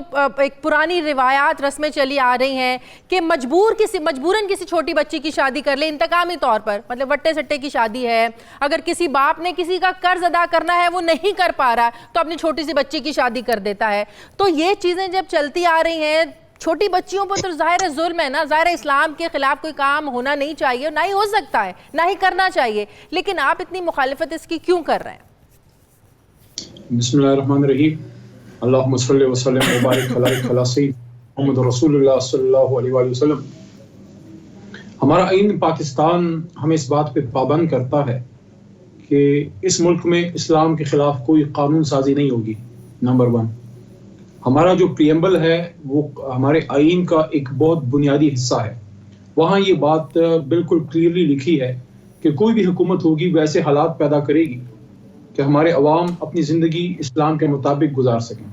पुरानी रिवायात रस्में चली आ रही हैं कि मजबूरन किसी छोटी बच्ची की शादी कर ले इंतकामी तौर पर, मतलब वट्टे सट्टे की शादी है, अगर किसी बाप ने किसी का कर्ज अदा करना है वो नहीं कर पा रहा तो अपनी छोटी सी बच्ची की शादी कर देता है। तो ये चीज़ें जब चलती आ रही हैं, छोटी बच्चियों पर तो ज़ाहिर है जुल्म है ना, ज़ाहिर है इस्लाम के खिलाफ कोई काम होना नहीं चाहिए, ना ही हो सकता है, ना ही करना चाहिए, लेकिन आप इतनी मुखालिफत इसकी क्यों कर रहे हैं? बिस्मिल्लाहिर्रहमानिर्रहीम, अल्लाहुम्मा सल्लि व सल्लिम व बारिक अला सय्यिदिना मुहम्मद रसूलुल्लाह सल्लल्लाहु अलैहि वसल्लम। हमारा आईन पाकिस्तान हमें इस बात पे पाबंद करता है कि इस मुल्क में इस्लाम के खिलाफ कोई कानून साजी नहीं होगी। नंबर 1, हमारा जो प्रीएम्बल है वो हमारे आईन का एक बहुत बुनियादी हिस्सा है। वहाँ ये बात बिल्कुल क्लियरली लिखी है कि कोई भी हुकूमत होगी वैसे हालात पैदा करेगी कि हमारे अवाम अपनी ज़िंदगी इस्लाम के मुताबिक गुजार सकें।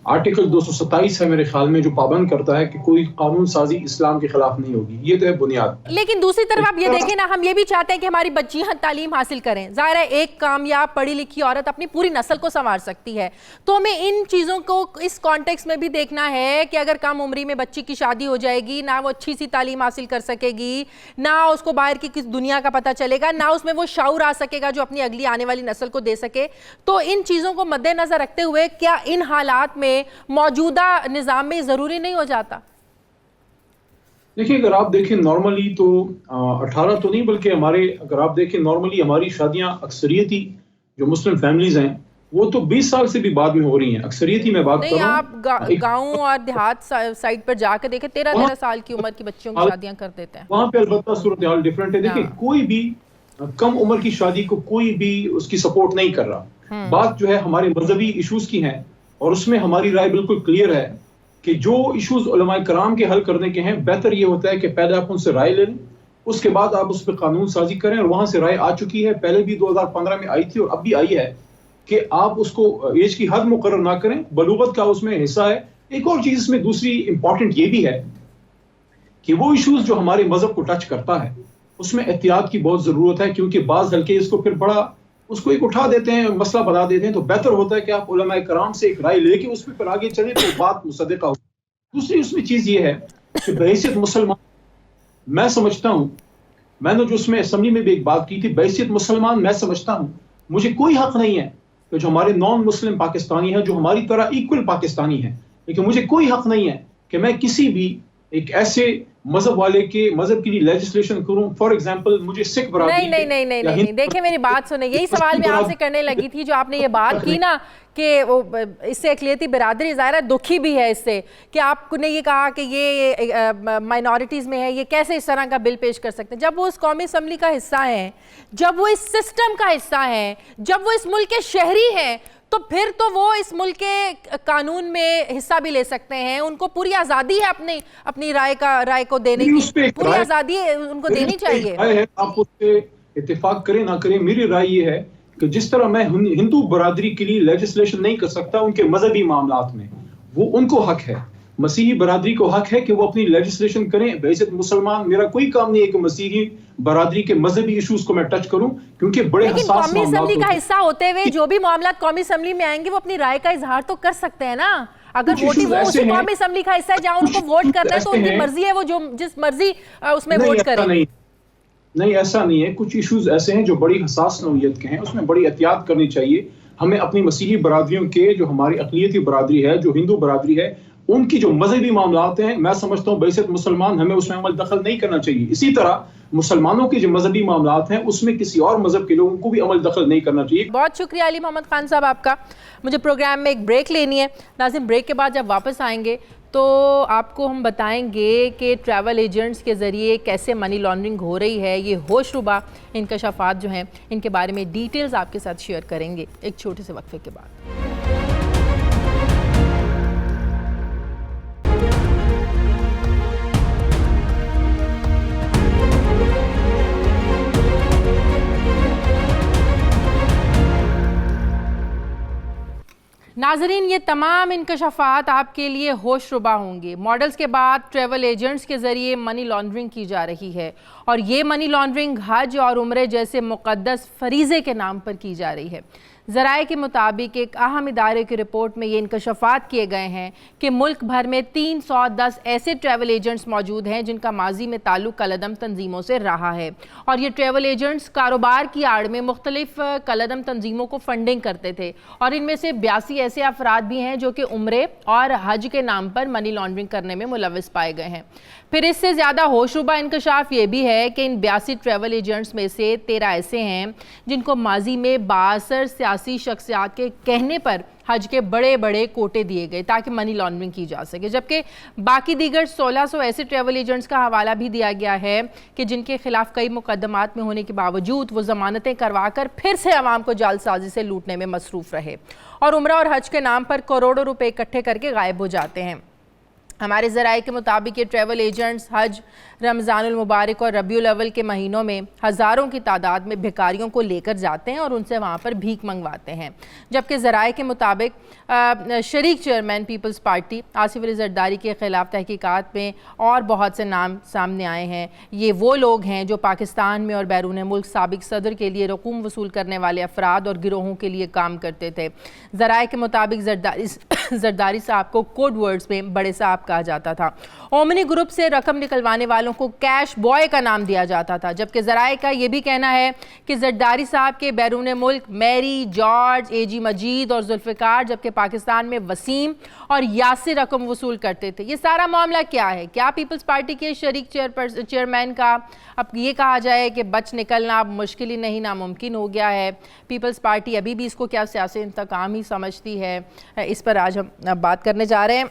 आर्टिकल 227 है मेरे ख्याल में, जो पाबंद करता है कि कोई कानून साजी इस्लाम के खिलाफ नहीं होगी। ये तो है बुनियाद। लेकिन दूसरी तरफ आप ये देखें ना, हम ये भी चाहते हैं कि हमारी बच्चियां तालीम हासिल करें। जाहिर है एक कामयाब पढ़ी लिखी औरत अपनी पूरी नस्ल को संवार सकती है, तो हमें इन चीज़ों को इस कॉन्टेक्स्ट में भी देखना है कि अगर कम उम्री में बच्ची की शादी हो जाएगी, ना वो अच्छी सी तालीम हासिल कर सकेगी, ना उसको बाहर की किस दुनिया का पता चलेगा, ना उसमें वो शऊर आ सकेगा जो अपनी अगली आने वाली नस्ल को दे सके। तो इन चीज़ों को मद्देनजर रखते हुए क्या इन हालात में मौजूदा निज़ाम में ज़रूरी नहीं हो जाता? देखिए, अगर आप देखें नॉर्मली तो 18 तो नहीं, बल्कि हमारे अगर आप देखें नॉर्मली हमारी शादियां अक्सरियती जो मुस्लिम फैमिलीज हैं वो तो 20 साल से भी बाद में हो रही हैं। अक्सरियती में बात कर रहा हूं। आप गाँव और देहात साइड पर जाकर देखें, 13-13 साल की उम्र की बच्चियों की शादियां कर देते हैं। वहाँ पे अलबत्ता सूरत हाल डिफरेंट है। देखिए, कोई भी कम उम्र की शादी को कोई भी उसकी सपोर्ट नहीं कर रहा। बात जो है हमारे मजहबी इशूज की है और उसमें हमारी राय बिल्कुल क्लियर है कि जो इश्यूज उलमाए कराम के हल करने के हैं, बेहतर ये होता है कि पहले आप उनसे राय ले लें, उसके बाद आप उस पर कानून साजी करें। और वहां से राय आ चुकी है, पहले भी 2015 में आई थी और अब भी आई है कि आप उसको एज की हद मुकर्रर ना करें, बलूगत का उसमें हिस्सा है। एक और चीज इसमें दूसरी इंपॉर्टेंट ये भी है कि वो इश्यूज जो हमारे मजहब को टच करता है उसमें एहतियात की बहुत जरूरत है, क्योंकि बाज हल्के इसको फिर बड़ा उसको एक उठा देते हैं, मसला बना देते हैं। तो बेहतर होता है कि आप उलमाए कराम से एक राय लेके उस पर आगे चले तो बात मुसद्दिका हो। दूसरी उसमें चीज ये है कि बहैसियत मुसलमान मैं समझता हूँ, मैंने जो उसमें असेंबली में भी एक बात की थी, बहैसियत मुसलमान मैं समझता हूँ मुझे कोई हक नहीं है कि जो हमारे नॉन मुस्लिम पाकिस्तानी हैं, जो हमारी तरह इक्वल पाकिस्तानी हैं, लेकिन मुझे कोई हक नहीं है कि मैं किसी भी एक ऐसे मजहब वाले के मजहब के लिए लेजिस्लेशन करूं। फॉर एग्जांपल मुझे सिख बरादरी नहीं, देखिए मेरी बात सुने, यही सवाल मैं आपसे करने लगी थी। जो आपने ये बात की ना कि वो इससे अक़लियती बिरादरी ज़ाहिर दुखी भी है इससे कि आपने ये कहा कि ये माइनॉरिटीज़ में है, ये कैसे इस तरह का बिल पेश कर सकते हैं जब वो उस कौमी असम्बली का हिस्सा है, जब वो इस सिस्टम का हिस्सा है, जब वो इस मुल्क के शहरी हैं, तो फिर तो वो इस मुल्क के कानून में हिस्सा भी ले सकते हैं। उनको पूरी आज़ादी है अपनी राय को देने की, पूरी आज़ादी उनको देनी चाहिए। आप उससे इत्तेफाक करें ना करें, मेरी राय ये है कि जिस तरह मैं हिंदू बरादरी के लिए लेजिस्लेशन नहीं कर सकता उनके मजहबी मामलात में, वो उनको हक है, मसीही बरादरी को हक है कि वो अपनी लेजिस्लेशन करें। बेइज्जत मुसलमान, मेरा कोई काम नहीं है कि मसीही बरादरी के मजहबी इश्यूज को मैं टच करूं, क्योंकि बड़े हसास कौमी असम्बली का हिस्सा होते हुए जो भी मामला कौमी असम्बली में आएंगे वो अपनी राय का इजहार तो कर सकते हैं ना। अगर वोटिंग वो उसी कौमी असम्बली का हिस्सा है जहां उनको वोट करना है तो उनकी मर्जी है, वो जो जिस मर्जी उसमें वोट करें। नहीं, ऐसा नहीं है। कुछ इश्यूज ऐसे हैं जो बड़ी हसास नौइयत के हैं, उसमें बड़ी एहतियात करनी चाहिए। हमें अपनी मसीही बरादरियों के, जो हमारी अक़लियती बरादरी है, जो हिंदू बरादरी है, उनकी जो मजहबी मामलात हैं, मैं समझता हूँ बैसत मुसलमान हमें उसमें अमल दखल नहीं करना चाहिए। इसी तरह मुसलमानों के जो मजहबी मामलात हैं उसमें किसी और मजहब के लोगों को भी अमल दखल नहीं करना चाहिए। बहुत शुक्रिया अली मोहम्मद खान साहब आपका। मुझे प्रोग्राम में एक ब्रेक लेनी है नाज़रीन। ब्रेक के बाद जब वापस आएंगे तो आपको हम बताएंगे कि ट्रैवल एजेंट्स के ज़रिए कैसे मनी लॉन्ड्रिंग हो रही है। ये होशरुबा इंकशाफात जो हैं इनके बारे में डिटेल्स आपके साथ शेयर करेंगे एक छोटे से वक्फे के बाद। नाजरीन, ये तमाम इंकशाफात आपके लिए होशरुबा होंगे। मॉडल्स के बाद ट्रैवल एजेंट्स के ज़रिए मनी लॉन्ड्रिंग की जा रही है और ये मनी लॉन्ड्रिंग हज और उम्रे जैसे मुक़द्दस फरीज़े के नाम पर की जा रही है। ज़राए के मुताबिक एक अहम इदारे की रिपोर्ट में ये इंकशाफात किए गए हैं कि मुल्क भर में 310 ऐसे ट्रैवल एजेंट्स मौजूद हैं जिनका माजी में ताल्लुक़ कलअदम तंजीमों से रहा है और ये ट्रैवल एजेंट्स कारोबार की आड़ में मुख्तलिफ कलअदम तंजीमों को फंडिंग करते थे और इनमें से 82 ऐसे अफराद भी हैं जो कि उम्रे और हज के नाम पर मनी लॉन्ड्रिंग करने में मुलव्वस पाए गए हैं। फिर इससे ज़्यादा होशरुबा इंकशाफ ये भी है कि इन 82 ट्रैवल एजेंट्स में से 13 ऐसे हैं जिनको माजी में बासर सियासी शख्सियात के कहने पर हज के बड़े बड़े कोटे दिए गए ताकि मनी लॉन्ड्रिंग की जा सके, जबकि बाकी दीगर 1600 ऐसे ट्रैवल एजेंट्स का हवाला भी दिया गया है कि जिनके खिलाफ कई मुकदमात में होने के बावजूद वो ज़मानतें करवा कर फिर से अवाम को जालसाजी से लूटने में मसरूफ़ रहे और उम्रा और हज के नाम पर करोड़ों रुपए इकट्ठे करके गायब हो जाते हैं। हमारे ज़राए के मुताबिक ये ट्रैवल एजेंट्स हज, रमज़ानुल मुबारक और रबीउल अव्वल के महीनों में हज़ारों की तादाद में भिखारियों को लेकर जाते हैं और उनसे वहाँ पर भीख मंगवाते हैं। जबकि ज़राए के मुताबिक शरीक चेयरमैन पीपल्स पार्टी आसिफ अली ज़रदारी के ख़िलाफ़ तहकीकात में और बहुत से नाम सामने आए हैं। ये वो लोग हैं जो पाकिस्तान में और बैरून मुल्क साबिक सदर के लिए रकूम वसूल करने वाले अफराद और गिरोहों के लिए काम करते थे। ज़राए के मुताबिक ज़रदारी साहब को कोड वर्ड्स में बड़े साहब कहा जाता था। ओमनी ग्रुप से रकम निकलवाने वालों को कैश बॉय का नाम दिया जाता था। जबकि ज़राए का ये भी कहना है कि ज़रदारी साहब के बैरून मुल्क मैरी, जॉर्ज, एजी मजीद और जुल्फ़िकार, जबकि पाकिस्तान में वसीम और यासिर रकम वसूल करते थे। ये सारा मामला क्या है? क्या पीपल्स पार्टी के शरीक चेयरमैन का अब ये कहा जाए कि बच निकलना अब मुश्किल ही नहीं नामुमकिन हो गया है? पीपल्स पार्टी अभी भी इसको क्या सियासी इंतकाम ही समझती है? इस पर आज हम बात करने जा रहे हैं।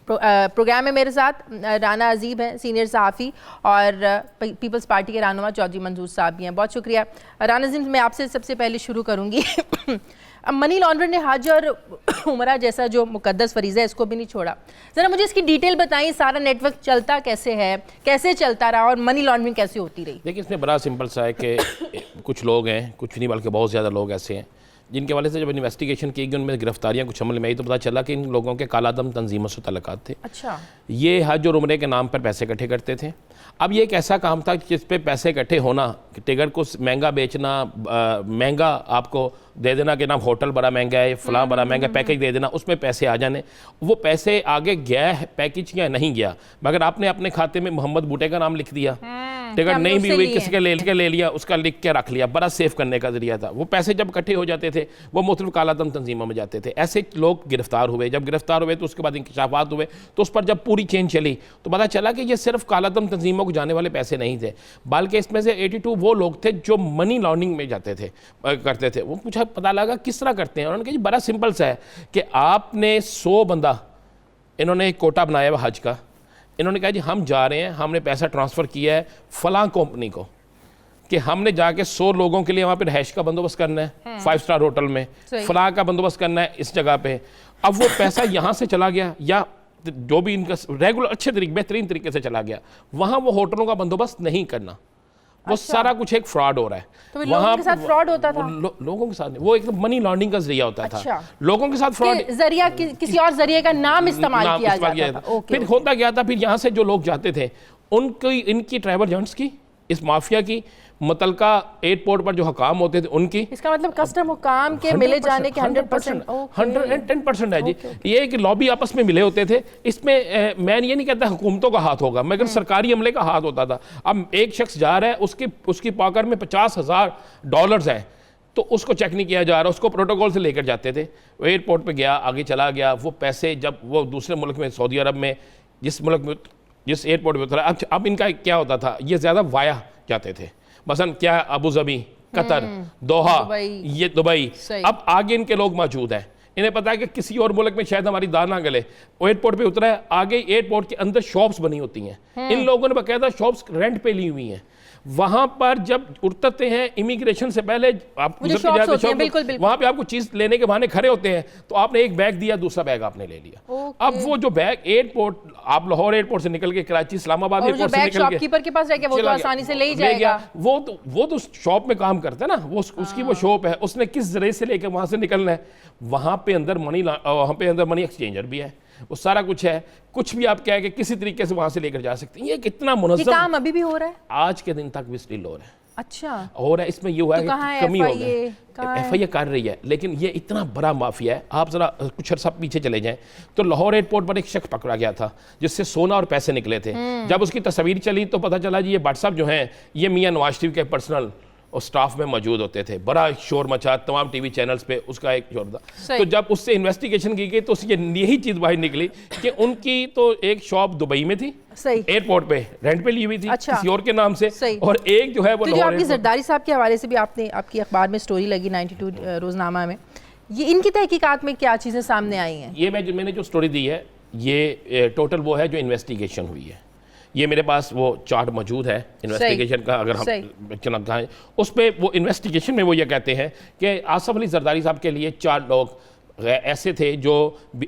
प्रोग्राम में मेरे साथ राना अजीब हैं, सीनियर सहाफ़ी, और पीपल्स पार्टी के रहनुमा चौधरी मंजूर साहब भी हैं। बहुत शुक्रिया। राना अजीब, मैं आपसे सबसे पहले शुरू करूँगी। अब मनी लॉन्ड्रिंग ने हज और उमरा जैसा जो मुकद्दस फरीज़ा है इसको भी नहीं छोड़ा। ज़रा मुझे इसकी डिटेल बताइए, सारा नेटवर्क चलता कैसे है, कैसे चलता रहा और मनी लॉन्ड्रिंग कैसे होती रही? देखिए, इसमें बड़ा सिंपल सा है कि कुछ लोग हैं, कुछ नहीं बल्कि बहुत ज़्यादा लोग ऐसे हैं जिनके वाले से जब इन्वेस्टिगेशन की गई उनमें गिरफ्तारियां कुछ अमल में आई तो पता चला कि इन लोगों के कालादम तंजीमों से तल्लुकात थे। अच्छा। ये हज और उम्रे के नाम पर पैसे इकट्ठे करते थे। अब ये एक ऐसा काम था जिस पे पैसे इकट्ठे होना, टिकट को महंगा बेचना, महंगा आपको दे देना कि नाम होटल बड़ा महंगा है, फलां बड़ा महंगा, पैकेज दे देना, उसमें पैसे आ जाने। वो पैसे आगे गया है पैकेज या नहीं गया, मगर आपने अपने खाते में मोहम्मद बूटे का नाम लिख दिया, टिकट नहीं भी हुई किसी के ले लिया, उसका लिख के रख लिया, बड़ा सेव करने का जरिया था। वो पैसे जब इकट्ठे हो जाते थे वो मुख्तलिफ कालाधन तंजीमों में जाते थे। ऐसे लोग गिरफ्तार हुए, जब गिरफ्तार हुए तो उसके बाद इंकशाफात हुए, तो उस पर जब पूरी चेन चली तो पता चला कि ये सिर्फ कालाधन तंजीमों को जाने वाले पैसे नहीं थे, बल्कि इसमें से 82 वो लोग थे जो मनी लॉन्ड्रिंग में जाते थे, करते थे। वो पूछा, पता लगा किस तरह करते हैं, उन्होंने कहा जी बड़ा सिंपल सा है कि आपने 100 बंदा, इन्होंने एक कोटा बनाया हुआ हज का, इन्होंने कहा जी हम जा रहे हैं, हमने पैसा ट्रांसफ़र किया है फलां कंपनी को कि हमने जाके 100 लोगों के लिए वहाँ पे रहश का बंदोबस्त करना है 5 स्टार होटल में, फलां का बंदोबस्त करना है इस जगह पे। अब वो पैसा यहाँ से चला गया या जो भी इनका रेगुलर अच्छे तरीके बेहतरीन तरीके से चला गया, वहाँ वो होटलों का बंदोबस्त नहीं करना, वो सारा कुछ एक फ्रॉड हो रहा है। तो लोगों के साथ फ्रॉड होता था? लोगों के साथ नहीं, वो एक मनी लॉन्ड्रिंग का जरिया होता था, लोगों के साथ फ्रॉड, जरिया किसी और जरिए का नाम इस्तेमाल किया जाता था। फिर होता क्या था, फिर यहाँ से जो लोग जाते थे उनकी, इनकी ट्रैवल एजेंट्स की, इस माफिया की, मुतलका एयरपोर्ट पर जो हुकाम होते थे उनकी, इसका मतलब कस्टम हुकाम के मिले जाने के 100%, 110% है जी। ये एक लॉबी आपस में मिले होते थे। इसमें मैं ये नहीं कहता हुकूमतों का हाथ होगा, मगर सरकारी अमले का हाथ होता था। अब एक शख्स जा रहा है, उसकी पॉकेट में $50,000 हैं, तो उसको चेक नहीं किया जा रहा, उसको प्रोटोकॉल से लेकर जाते थे। वो एयरपोर्ट पे गया, आगे चला गया, वो पैसे जब वो दूसरे मुल्क में, सऊदी अरब में, जिस मुल्क में, जिस एयरपोर्ट पे उतरा, अब इनका क्या होता था, ये ज़्यादा वाया जाते थे, मसलन क्या अबू धाबी, कतर, दोहा, ये दुबई। अब आगे इनके लोग मौजूद हैं, इन्हें पता है कि किसी और मुल्क में शायद हमारी दाल ना गले, वो एयरपोर्ट पे उतरा है, आगे एयरपोर्ट के अंदर शॉप्स बनी होती हैं, इन लोगों ने बाकायदा शॉप्स रेंट पे ली हुई हैं। वहां पर जब उतरते हैं इमिग्रेशन से पहले, आप वहां पे आपको चीज लेने के बहाने खड़े होते हैं, तो आपने एक बैग दिया, दूसरा बैग आपने ले लिया। अब वो जो बैग एयरपोर्ट, आप लाहौर एयरपोर्ट से निकल के कराची इस्लामाबाद एयरपोर्ट से निकल के शॉपकीपर के पास जाके वो तो आसानी से ले ही जाएगा। वो तो शॉप में काम करता है ना, वो उसकी वो शॉप है, उसने किस जरिए से लेकर वहां से निकलना है। वहां पे अंदर मनी एक्सचेंजर भी है, वो सारा कुछ है, कुछ भी आप कह के किसी तरीके से वहां से लेकर जा सकते हैं। ये कितना मुनज़्ज़म काम अभी भी हो रहा है, आज के दिन तक भी स्टिल हो रहा है। अच्छा हो रहा है, इसमें ये हुआ है कमी हो गई, FIA कर रही है, लेकिन ये इतना बड़ा माफिया है। आप जरा कुछ अर्सा पीछे चले जाएं तो लाहौर एयरपोर्ट पर एक शख्स पकड़ा गया था जिससे सोना और पैसे निकले थे। जब उसकी तस्वीर चली तो पता चला जी ये भट्ट साहब जो हैं ये मियां नवाज शरीफ के पर्सनल और स्टाफ में मौजूद होते थे। बड़ा शोर मचा, तमाम टीवी चैनल्स पे उसका एक शोर था। तो जब उससे इन्वेस्टिगेशन की गई तो यही चीज़ बाहर निकली कि उनकी तो एक शॉप दुबई में थी, एयरपोर्ट पे रेंट पे ली हुई थी, किसी और के नाम से, और एक जो है वो जो आपकी जरदारी साहब के हवाले से भी आपने आपकी अखबार में स्टोरी लगी 92 रोजनामा में, ये इनकी तहकीकात में क्या चीज़ें सामने आई हैं? ये मैंने जो स्टोरी दी है ये टोटल वो है जो इन्वेस्टिगेशन हुई है। ये मेरे पास वो चार्ट मौजूद है इन्वेस्टिगेशन का, अगर हम चला है उस पर वो इन्वेस्टिगेशन में वो ये कहते हैं कि आसफ अली जरदारी साहब के लिए 4 लोग ऐसे थे जो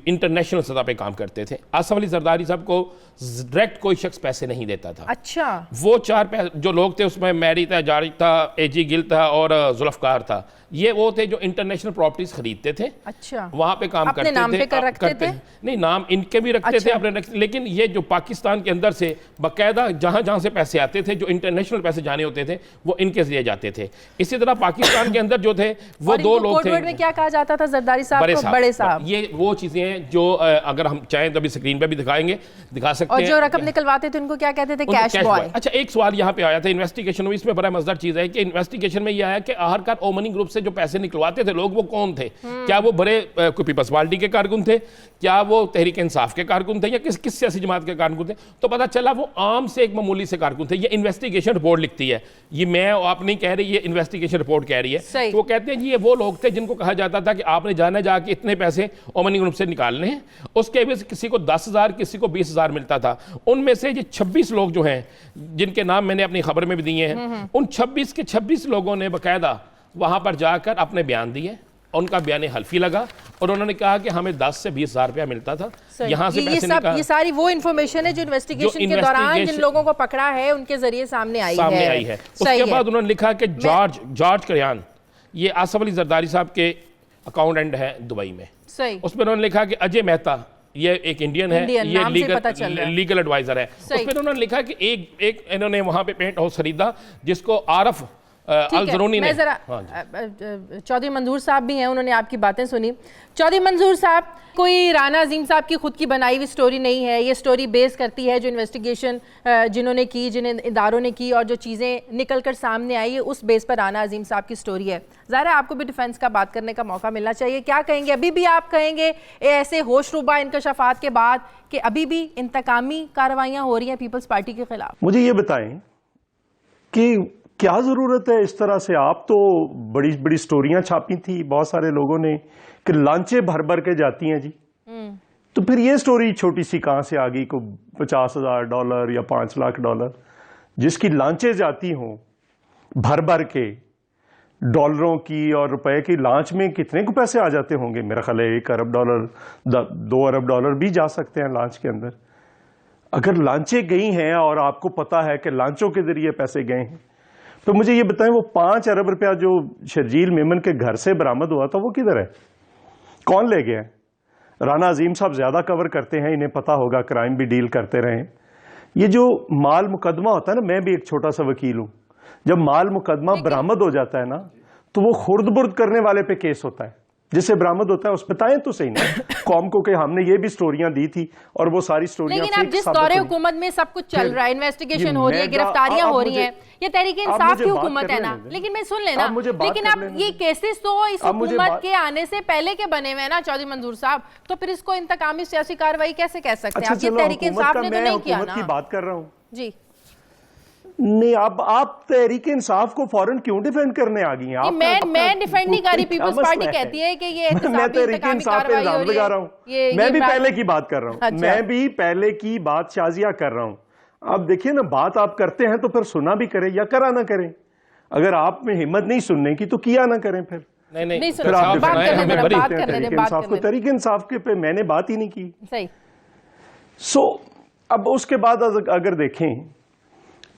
इंटरनेशनल सतह पे काम करते थे। आसफ अली जरदारी साहब को डायरेक्ट कोई शख्स पैसे नहीं देता था। अच्छा, वो 4 जो लोग थे उसमें मैरी था, जारिक था, AG गिल था और जुल्फकार था। ये वो थे जो इंटरनेशनल प्रॉपर्टीज खरीदते थे। अच्छा, वहां पे काम अपने नाम पे कर रखते थे? नहीं, नाम इनके भी रखते थे अपने, लेकिन ये जो पाकिस्तान के अंदर से बाकायदा जहां जहां से पैसे आते थे, जो इंटरनेशनल पैसे जाने होते थे, वो इनके जरिए जाते थे। इसी तरह पाकिस्तान के अंदर जो थे वो 2 लोग थे। में क्या कहा जाता था जरदारी साहब को? बड़े साहब। ये वो चीजें हैं जो अगर हम चाहें तो अभी स्क्रीन पे भी दिखा सकते हैं। और जो रकम निकलवाते थे उनको क्या कहते थे? Cash boy. अच्छा, एक सवाल यहाँ पे आया था इन्वेस्टिगेशन में, इसमें बड़ा मजेदार चीज है कि इन्वेस्टिगेशन में यह आया कि आखिरकार ओमनी ग्रुप से जो पैसे निकलवाते थे लोग, वो कौन थे? क्या वो बड़े पीपल्स पार्टी के कारकुन थे? क्या वो तहरीक इंसाफ के कारकुन थे या किस सियासी जमात के कारकुन थे? तो पता चला वो आम से एक मामूली से कारकुन थे। ये इन्वेस्टिगेशन रिपोर्ट लिखती है, ये मैं आप नहीं कह रही, ये इन्वेस्टिगेशन रिपोर्ट कह रही है। तो वो कहते हैं जी ये वो लोग थे जिनको कहा जाता था कि आपने जाना जाके इतने पैसे ओमनी ग्रुप से निकालने हैं, उसके भी किसी को 10,000 किसी को 20,000 मिलता था। उनमें से ये 26 लोग जो हैं जिनके नाम मैंने अपनी खबर में भी दिए हैं, उन 26 के 26 लोगों ने बाकायदा वहां पर जाकर अपने बयान दिए। उनका बयान हल्फी लगा और उन्होंने कहा कि हमें 10 से 20,000 रुपया मिलता था। यहाँ से ये सारी वो इन्फॉर्मेशन है जो इन्वेस्टिगेशन के दौरान जिन लोगों को पकड़ा है उनके जरिए सामने आई है। उसके बाद उन्होंने लिखा कि जॉर्ज करियान, ये आसफ अली जरदारी साहब के अकाउंटेंट है दुबई में। उसमें उन्होंने लिखा कि अजय मेहता, ये एक इंडियन है, ये लीगल एडवाइजर है। उसमें उन्होंने लिखा कि एक इन्होंने वहां पे पेंट हाउस खरीदा जिसको आरफ अल-ज़रूनी ने। मैं जरा चौधरी मंजूर साहब भी हैं, उन्होंने आपकी बातें सुनी। चौधरी मंजूर साहब, कोई राना अजीम साहब की खुद की बनाई हुई स्टोरी नहीं है, ये स्टोरी बेस करती है जो इन्वेस्टिगेशन जिन्होंने की, जिन इदारों ने की और जो चीज़ें निकल कर सामने आई है उस बेस पर राना अजीम साहब की स्टोरी है। ज़ाहिर है आपको भी डिफेंस का बात करने का मौका मिलना चाहिए, क्या कहेंगे? अभी भी आप कहेंगे ऐसे होशरुबा इंकशाफात के बाद कि अभी भी इंतकामी कार्रवाइयाँ हो रही हैं पीपल्स पार्टी के खिलाफ? मुझे ये बताएं कि क्या जरूरत है इस तरह से? आप तो बड़ी बड़ी स्टोरियां छापी थी बहुत सारे लोगों ने कि लांचे भर भर के जाती हैं जी, तो फिर ये स्टोरी छोटी सी कहां से आ गई? को $50,000 या $5 लाख जिसकी लांचे जाती हों भर भर के, डॉलरों की और रुपए की लांच में कितने को पैसे आ जाते होंगे? मेरा ख्याल है $1 अरब, $2 अरब भी जा सकते हैं लांच के अंदर। अगर लांचे गई हैं और आपको पता है कि लांचों के जरिए पैसे गए हैं, तो मुझे ये बताएं वो $5 अरब जो शर्जील मेमन के घर से बरामद हुआ था वो किधर है? कौन ले गया? राना अजीम साहब ज्यादा कवर करते हैं, इन्हें पता होगा, क्राइम भी डील करते रहे। ये जो माल मुकदमा होता है ना, मैं भी एक छोटा सा वकील हूं, जब माल मुकदमा बरामद हो जाता है ना तो वो खुर्द बुर्द करने वाले पे केस होता है, जिससे बरामद होता है उस बताएं तो सही ना कौम को कि हमने ये भी स्टोरियां दी थी और वो सारी स्टोरियां। लेकिन अब जिस दौरे हुकूमत में सब कुछ चल रहा है, इन्वेस्टिगेशन हो रही है, गिरफ्तारियां हो रही हैं, ये तहरीके इंसाफ की हुकूमत है ना। लेकिन मैं सुन लेना, लेकिन अब ये केसेस तो इस हुकूमत के आने से पहले के बने हुए हैं ना चौधरी मंजूर साहब, तो फिर इसको इंतकामी सियासी कार्रवाई कैसे कह सकते हैं? ये तहरीके इंसाफ ने तो नहीं किया ना। बात कर रहा हूँ जी नहीं, अब आप तहरीक इंसाफ को फौरन क्यों डिफेंड करने आ गई हैं? आप मैं डिफेंड नहीं कर रही, पीपल्स पार्टी कहती है कि ये मैं तहरीक इंसाफ पे इल्जाम लगा रहा हूं, मैं भी पहले की बात कर रहा हूं। अच्छा। मैं भी पहले की बात शाजिया कर रहा हूं। अब देखिए ना, बात आप करते हैं तो फिर सुना भी करें या करा ना करें। अगर आप में हिम्मत नहीं सुनने की तो किया ना करें फिर। नहीं फिर आप तहरीक इंसाफ के पे मैंने बात ही नहीं की। सही। सो अब उसके बाद अगर देखें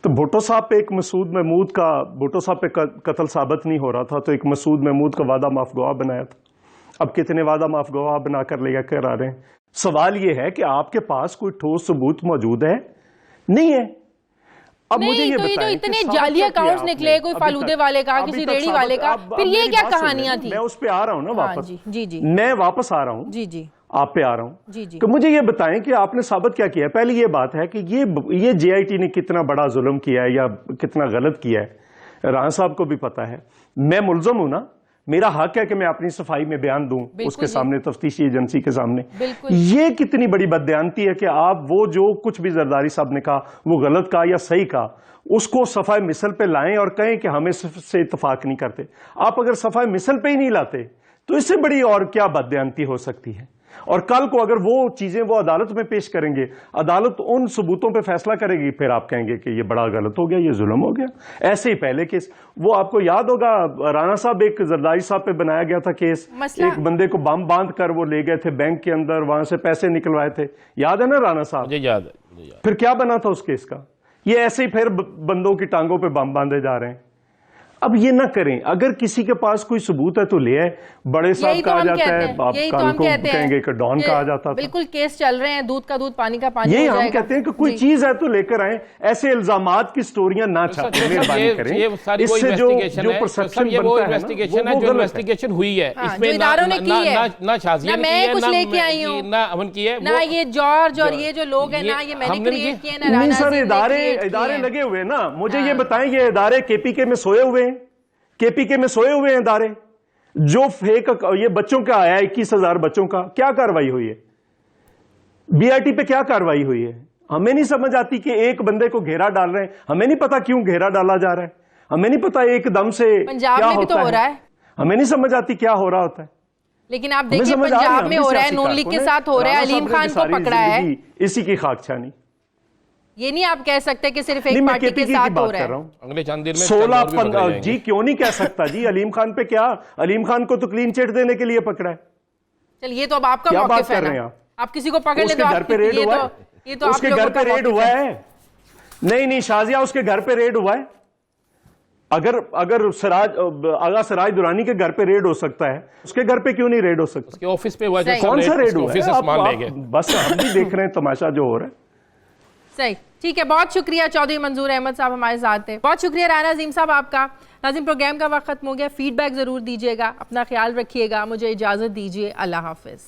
तो भुट्टो साहब पे एक मसूद महमूद का, भुट्टो साहब पे कत्ल साबित नहीं हो रहा था तो एक मसूद महमूद का वादा माफ गवाह बनाया था। अब कितने वादा माफ गवाह बनाकर ले कर आ रहे हैं? सवाल ये है कि आपके पास कोई ठोस सबूत मौजूद है? नहीं है। अब नहीं, मुझे ये तो बताएं इतने जाली अकाउंट्स निकले, कोई फालूदे वाले का, किसी रेडी वाले का, फिर ये क्या कहानियां थी? मैं उस पे आ रहा हूं ना वापस। जी जी, मैं वापस आ रहा हूं जी जी, आप पे आ रहा हूं। जी जी। तो मुझे ये बताएं कि आपने साबित क्या किया है? पहले ये बात है कि ये जेआईटी ने कितना बड़ा जुल्म किया है या कितना गलत किया है, राना साहब को भी पता है। मैं मुल्जम हूं ना, मेरा हक है कि मैं अपनी सफाई में बयान दूं उसके सामने, तफ्तीशी एजेंसी के सामने। ये कितनी बड़ी बददयानती है कि आप वो जो कुछ भी जरदारी साहब ने कहा, वो गलत कहा या सही कहा, उसको सफाई मिसल पे लाएं और कहें कि हमें से इत्तेफाक नहीं करते। आप अगर सफाई मिसल पे ही नहीं लाते तो इससे बड़ी और क्या बददयानती हो सकती है? और कल को अगर वो चीजें वो अदालत में पेश करेंगे, अदालत उन सबूतों पे फैसला करेगी, फिर आप कहेंगे कि ये बड़ा गलत हो गया, ये जुल्म हो गया। ऐसे ही पहले केस, वो आपको याद होगा, राना साहब एक जरदारी साहब पे बनाया गया था केस, एक बंदे को बम बांध कर वो ले गए थे बैंक के अंदर, वहां से पैसे निकलवाए थे, याद है ना राना साहब? मुझे याद है। फिर क्या बना था उस केस का? ये ऐसे ही फिर बंदों की टांगों पे बम बांधे जा रहे हैं। अब ये ना करें। अगर किसी के पास कोई सबूत है तो ले आए। बड़े साहब कहा जाता है, आप कल को कहेंगे कि डॉन कहा जाता था। बिल्कुल केस चल रहे हैं, दूध का दूध पानी का पानी। यही हम कहते हैं कि कोई चीज है तो लेकर आए, ऐसे इल्जामात की स्टोरियां ना छापें, मेहरबानी करें। इससे जो परसेप्शन बनता है ना, वो इन्वेस्टिगेशन हुई है, इसमें इदारों ने की है, ना शाजिया ने की है, कुछ लेके आई हूं, ना अमन की है, ना ये जॉर्ज और ये जो लोग हैं ना, ये मैंने क्रिएट किए ना। नहीं सर, इदारे लगे हुए ना। मुझे ये बताएं, ये इदारे केपीके में सोए हुए हैं? केपीके में सोए हुए हैं इदारे जो फेक, ये बच्चों का आया 21,000 बच्चों का, क्या कार्रवाई हुई है? बीआरटी पे क्या कार्रवाई हुई है? हमें नहीं समझ आती कि एक बंदे को घेरा डाल रहे हैं, हमें नहीं पता क्यों घेरा डाला जा रहा है, हमें नहीं पता एकदम से पंजाब में भी तो हो रहा है, हमें नहीं समझ आती क्या हो रहा होता है। लेकिन आप देखिए पंजाब में हो रहा है, नून लीग के साथ हो रहा है, अलीम खान को पकड़ा है, इसी की खाक छानी। ये नहीं आप कह सकते कि सिर्फ एक पार्टी के साथ हो रहा है। अगले चंद दिन में 16-15 जी क्यों नहीं कह सकता जी? अलीम खान पे क्या, अलीम खान को तो क्लीन चिट देने के लिए पकड़ा है। चलिए तो अब आपका मौक़िफ़ है ना, आप किसी को पकड़ ले तो घर पे रेड हुआ है, ये तो उसके घर पे रेड हुआ है। नहीं शाजिया, उसके घर पे रेड हुआ है। अगर आगा सिराज दुरानी के घर पे रेड हो सकता है, उसके घर पे क्यों नहीं रेड हो सकता? उसके ऑफिस पे हुआ है। कौन सा रेड हुआ है? बस हम भी देख रहे हैं तमाशा जो हो रहा है। सही, ठीक है, बहुत शुक्रिया चौधरी मंजूर अहमद साहब हमारे साथ थे। बहुत शुक्रिया राना अजीम साहब आपका। नाज़रीन, प्रोग्राम का वक्त खत्म हो गया। फीडबैक ज़रूर दीजिएगा, अपना ख्याल रखिएगा। मुझे इजाज़त दीजिए, अल्लाह हाफिज़।